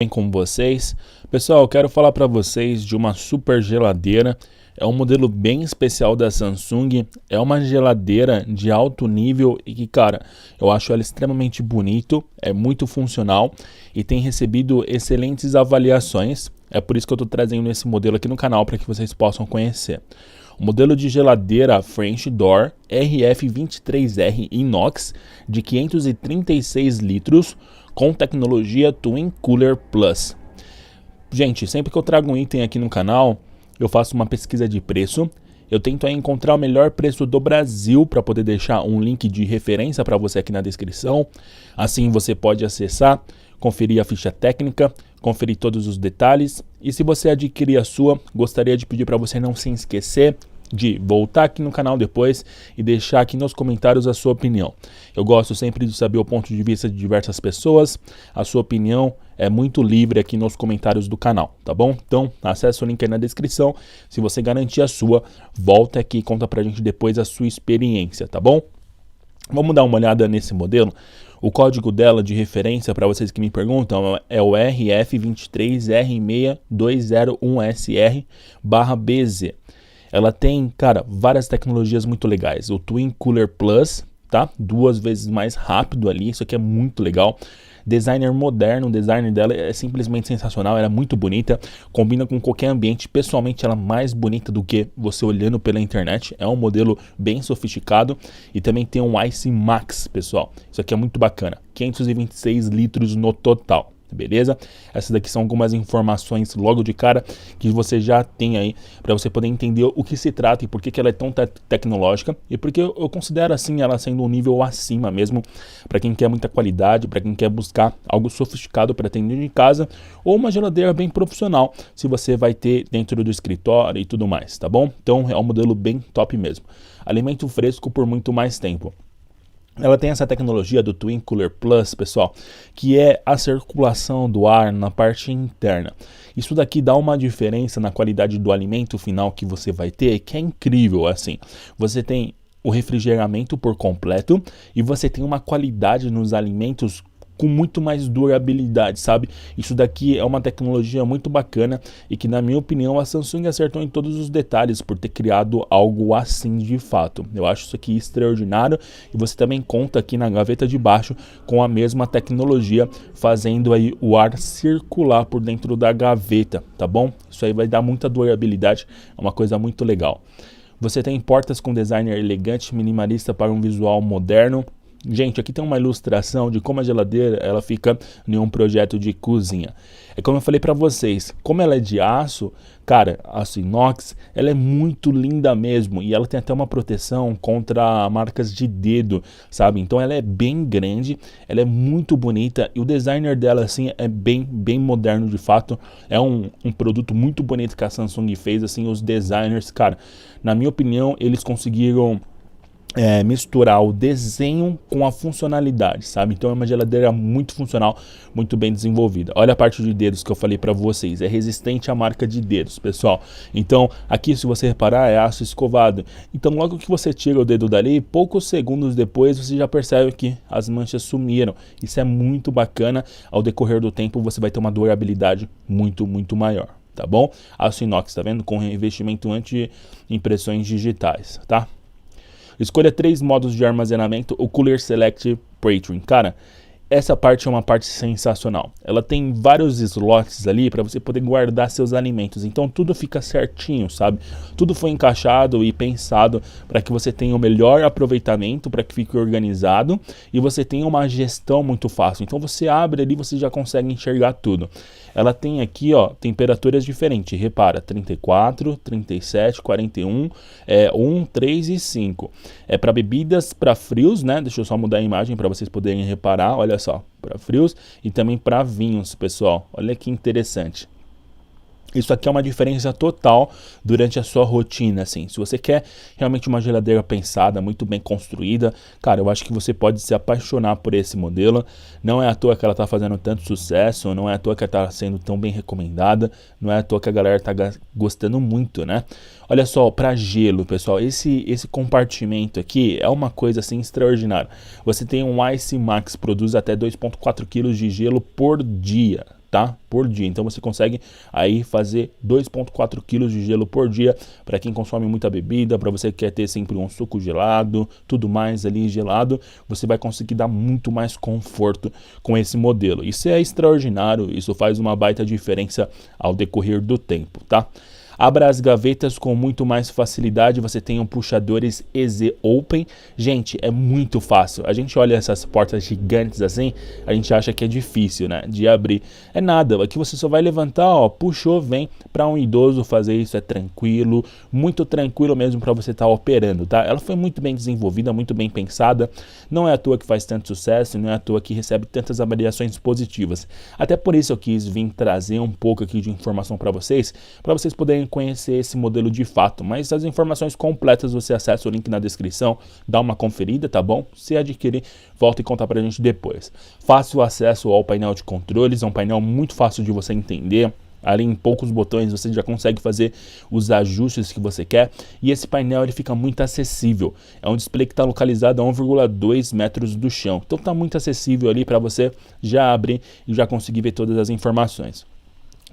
Bem com vocês. Pessoal, eu quero falar para vocês de uma super geladeira. É um modelo bem especial da Samsung. É uma geladeira de alto nível e que, cara, eu acho ela extremamente bonito, é muito funcional e tem recebido excelentes avaliações. É por isso que eu estou trazendo esse modelo aqui no canal para que vocês possam conhecer. O modelo de geladeira French Door RF23R Inox de 536 litros com tecnologia Twin Cooler Plus. Gente, sempre que eu trago um item aqui no canal, eu faço uma pesquisa de preço. Eu tento aí encontrar o melhor preço do Brasil para poder deixar um link de referência para você aqui na descrição. Assim você pode acessar, conferir a ficha técnica, conferir todos os detalhes. E se você adquirir a sua, gostaria de pedir para você não se esquecer de voltar aqui no canal depois e deixar aqui nos comentários a sua opinião. Eu gosto sempre de saber o ponto de vista de diversas pessoas. A sua opinião é muito livre aqui nos comentários do canal, tá bom? Então, acesse o link aí na descrição. Se você garantir a sua, volta aqui e conta pra gente depois a sua experiência, tá bom? Vamos dar uma olhada nesse modelo. O código dela de referência, para vocês que me perguntam, é o RF23R6201SR/BZ. Ela tem, cara, várias tecnologias muito legais. O Twin Cooler Plus, tá? 2 vezes mais rápido ali, isso aqui é muito legal. Designer moderno, o design dela é simplesmente sensacional, ela é muito bonita, combina com qualquer ambiente. Pessoalmente ela é mais bonita do que você olhando pela internet. É um modelo bem sofisticado e também tem um Ice Max, pessoal. Isso aqui é muito bacana, 526 litros no total. Beleza? Essas daqui são algumas informações logo de cara que você já tem aí para você poder entender o que se trata e por que ela é tão tecnológica e porque eu considero assim ela sendo um nível acima mesmo para quem quer muita qualidade, para quem quer buscar algo sofisticado para ter dentro de casa ou uma geladeira bem profissional se você vai ter dentro do escritório e tudo mais, tá bom? Então é um modelo bem top mesmo. Alimento fresco por muito mais tempo. Ela tem essa tecnologia do Twin Cooler Plus, pessoal, que é a circulação do ar na parte interna. Isso daqui dá uma diferença na qualidade do alimento final que você vai ter, que é incrível, assim. Você tem o refrigeramento por completo e você tem uma qualidade nos alimentos com muito mais durabilidade, sabe? Isso daqui é uma tecnologia muito bacana e que, na minha opinião, a Samsung acertou em todos os detalhes por ter criado algo assim de fato. Eu acho isso aqui extraordinário e você também conta aqui na gaveta de baixo com a mesma tecnologia, fazendo aí o ar circular por dentro da gaveta, tá bom? Isso aí vai dar muita durabilidade, é uma coisa muito legal. Você tem portas com design elegante, minimalista para um visual moderno. Gente, aqui tem uma ilustração de como a geladeira ela fica em um projeto de cozinha. É como eu falei para vocês, como ela é de aço, cara, aço inox, ela é muito linda mesmo e ela tem até uma proteção contra marcas de dedo, sabe? Então ela é bem grande, ela é muito bonita e o designer dela assim é bem moderno de fato. É um produto muito bonito que a Samsung fez, assim, os designers, cara, na minha opinião, eles conseguiram misturar o desenho com a funcionalidade, sabe? Então é uma geladeira muito funcional, muito bem desenvolvida. Olha a parte de dedos que eu falei para vocês, é resistente à marca de dedos, pessoal. Então aqui, se você reparar, é aço escovado. Então logo que você tira o dedo dali, poucos segundos depois você já percebe que as manchas sumiram. Isso é muito bacana. Ao decorrer do tempo você vai ter uma durabilidade muito maior, tá bom? Aço inox, tá vendo? Com revestimento anti-impressões digitais, tá? Escolha 3 modos de armazenamento, o Cooler Select Patron. Cara, essa parte é uma parte sensacional. Ela tem vários slots ali para você poder guardar seus alimentos. Então tudo fica certinho, sabe? Tudo foi encaixado e pensado para que você tenha o melhor aproveitamento, para que fique organizado e você tenha uma gestão muito fácil. Então você abre ali, você já consegue enxergar tudo. Ela tem aqui, ó, temperaturas diferentes. Repara, 34, 37, 41, 1, 3 e 5. É para bebidas para frios, né? Deixa eu só mudar a imagem para vocês poderem reparar. Olha só, para frios e também para vinhos, pessoal. Olha que interessante. Isso aqui é uma diferença total durante a sua rotina, assim. Se você quer realmente uma geladeira pensada, muito bem construída, cara, eu acho que você pode se apaixonar por esse modelo. Não é à toa que ela tá fazendo tanto sucesso, não é à toa que ela tá sendo tão bem recomendada, não é à toa que a galera tá gostando muito, né? Olha só, para gelo, pessoal, esse compartimento aqui é uma coisa assim extraordinária. Você tem um Ice Max, produz até 2,4 kg de gelo por dia. tá? Por dia. Então você consegue aí fazer 2,4 kg de gelo por dia para quem consome muita bebida, para você que quer ter sempre um suco gelado, tudo mais ali gelado, você vai conseguir dar muito mais conforto com esse modelo. Isso é extraordinário, isso faz uma baita diferença ao decorrer do tempo, tá? Abra as gavetas com muito mais facilidade, você tem um puxadores EZ Open. Gente, é muito fácil. A gente olha essas portas gigantes assim, a gente acha que é difícil, né, de abrir. É nada, aqui você só vai levantar, ó, puxou, vem. Para um idoso fazer isso é tranquilo, muito tranquilo mesmo para você estar operando, tá? Ela foi muito bem desenvolvida, muito bem pensada. Não é à toa que faz tanto sucesso, não é à toa que recebe tantas avaliações positivas. Até por isso eu quis vir trazer um pouco aqui de informação para vocês poderem conhecer esse modelo de fato, mas as informações completas você acessa o link na descrição, dá uma conferida, tá bom? Se adquirir, volta e conta pra gente depois. Fácil acesso ao painel de controles, é um painel muito fácil de você entender. Ali em poucos botões você já consegue fazer os ajustes que você quer, e esse painel ele fica muito acessível. É um display que está localizado a 1,2 metros do chão, então está muito acessível ali para você já abrir e já conseguir ver todas as informações.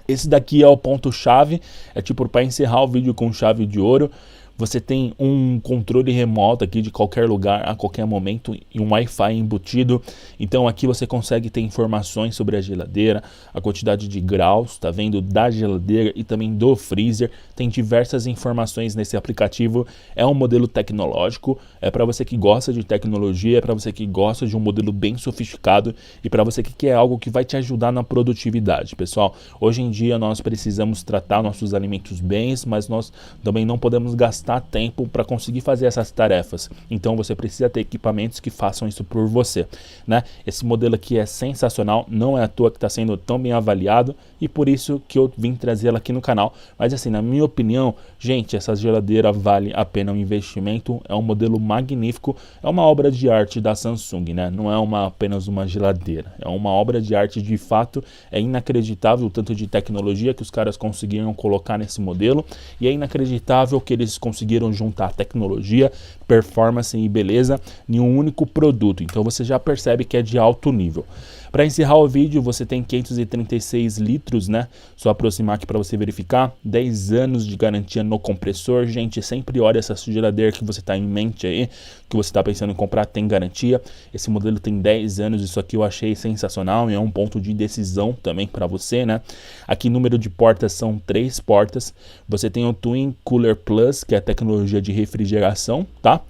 Esse daqui é o ponto-chave, é tipo para encerrar o vídeo com chave de ouro. Você tem um controle remoto aqui de qualquer lugar, a qualquer momento, e um Wi-Fi embutido. Então aqui você consegue ter informações sobre a geladeira, a quantidade de graus, tá vendo, da geladeira e também do freezer. Tem diversas informações nesse aplicativo. É um modelo tecnológico, é para você que gosta de tecnologia, é para você que gosta de um modelo bem sofisticado e para você que quer algo que vai te ajudar na produtividade. Pessoal, hoje em dia nós precisamos tratar nossos alimentos bem, mas nós também não podemos gastar tempo para conseguir fazer essas tarefas. Então você precisa ter equipamentos que façam isso por você, né? Esse modelo aqui é sensacional, não é à toa que está sendo tão bem avaliado e por isso que eu vim trazê-la aqui no canal. Mas assim, na minha opinião, gente, essa geladeira vale a pena o investimento, é um modelo magnífico, é uma obra de arte da Samsung, né? Não é apenas uma geladeira, é uma obra de arte de fato. É inacreditável o tanto de tecnologia que os caras conseguiram colocar nesse modelo, e é inacreditável que eles conseguiram juntar tecnologia, performance e beleza em um único produto. Então você já percebe que é de alto nível. Para encerrar o vídeo, você tem 536 litros, né? Só aproximar aqui para você verificar. 10 anos de garantia no compressor. Gente, sempre olha essa geladeira que você está em mente aí, que você está pensando em comprar, tem garantia. Esse modelo tem 10 anos, isso aqui eu achei sensacional e é um ponto de decisão também para você, né? Aqui número de portas são 3 portas. Você tem o Twin Cooler Plus, que é a tecnologia de refrigeração, tá?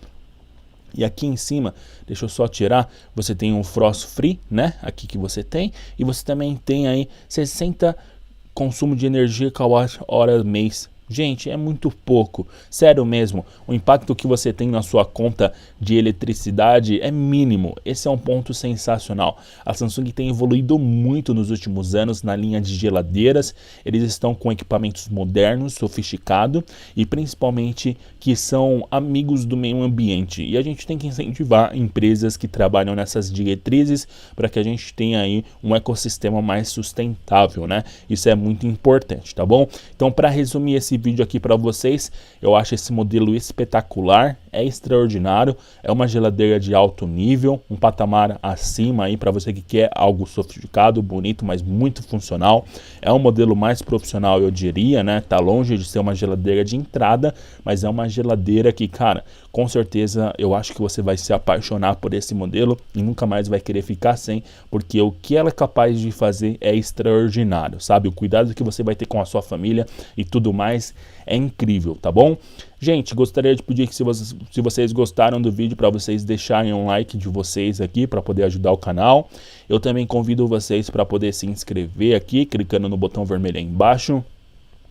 E aqui em cima, deixa eu só tirar, você tem um Frost Free, né? Aqui que você tem. E você também tem aí 60 consumo de energia kWh mês. Gente, é muito pouco, sério mesmo, o impacto que você tem na sua conta de eletricidade é mínimo. Esse é um ponto sensacional. A Samsung tem evoluído muito nos últimos anos na linha de geladeiras. Eles estão com equipamentos modernos, sofisticados e principalmente que são amigos do meio ambiente. E a gente tem que incentivar empresas que trabalham nessas diretrizes para que a gente tenha aí um ecossistema mais sustentável, né? Isso é muito importante, tá bom? Então, para resumir esse vídeo aqui para vocês, eu acho esse modelo espetacular, é extraordinário, é uma geladeira de alto nível, um patamar acima aí para você que quer algo sofisticado, bonito, mas muito funcional. É um modelo mais profissional, eu diria, né? Tá longe de ser uma geladeira de entrada, mas é uma geladeira que, cara, com certeza eu acho que você vai se apaixonar por esse modelo e nunca mais vai querer ficar sem, porque o que ela é capaz de fazer é extraordinário, sabe? O cuidado que você vai ter com a sua família e tudo mais é incrível, tá bom? Gente, gostaria de pedir que se vocês gostaram do vídeo, para vocês deixarem um like de vocês aqui para poder ajudar o canal. Eu também convido vocês para poder se inscrever aqui, clicando no botão vermelho aí embaixo.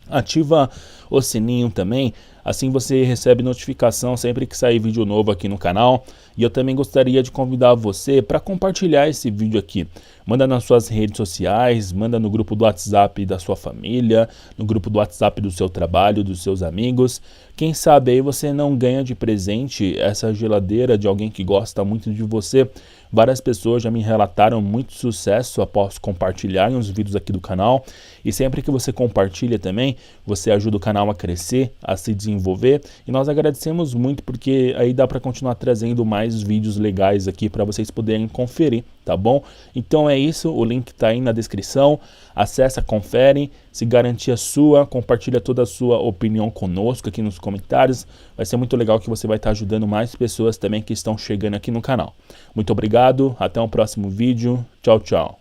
Ativa o sininho também, assim você recebe notificação sempre que sair vídeo novo aqui no canal. E eu também gostaria de convidar você para compartilhar esse vídeo aqui. Manda nas suas redes sociais, manda no grupo do WhatsApp da sua família, no grupo do WhatsApp do seu trabalho, dos seus amigos. Quem sabe aí você não ganha de presente essa geladeira de alguém que gosta muito de você. Várias pessoas já me relataram muito sucesso após compartilharem os vídeos aqui do canal. E sempre que você compartilha também, você ajuda o canal a crescer, a se desenvolver desenvolver, e nós agradecemos muito porque aí dá para continuar trazendo mais vídeos legais aqui para vocês poderem conferir, tá bom? Então é isso, o link tá aí na descrição, acessa, confere, se garantia sua, compartilha toda a sua opinião conosco aqui nos comentários, vai ser muito legal que você vai estar ajudando mais pessoas também que estão chegando aqui no canal. Muito obrigado, até o próximo vídeo, tchau, tchau.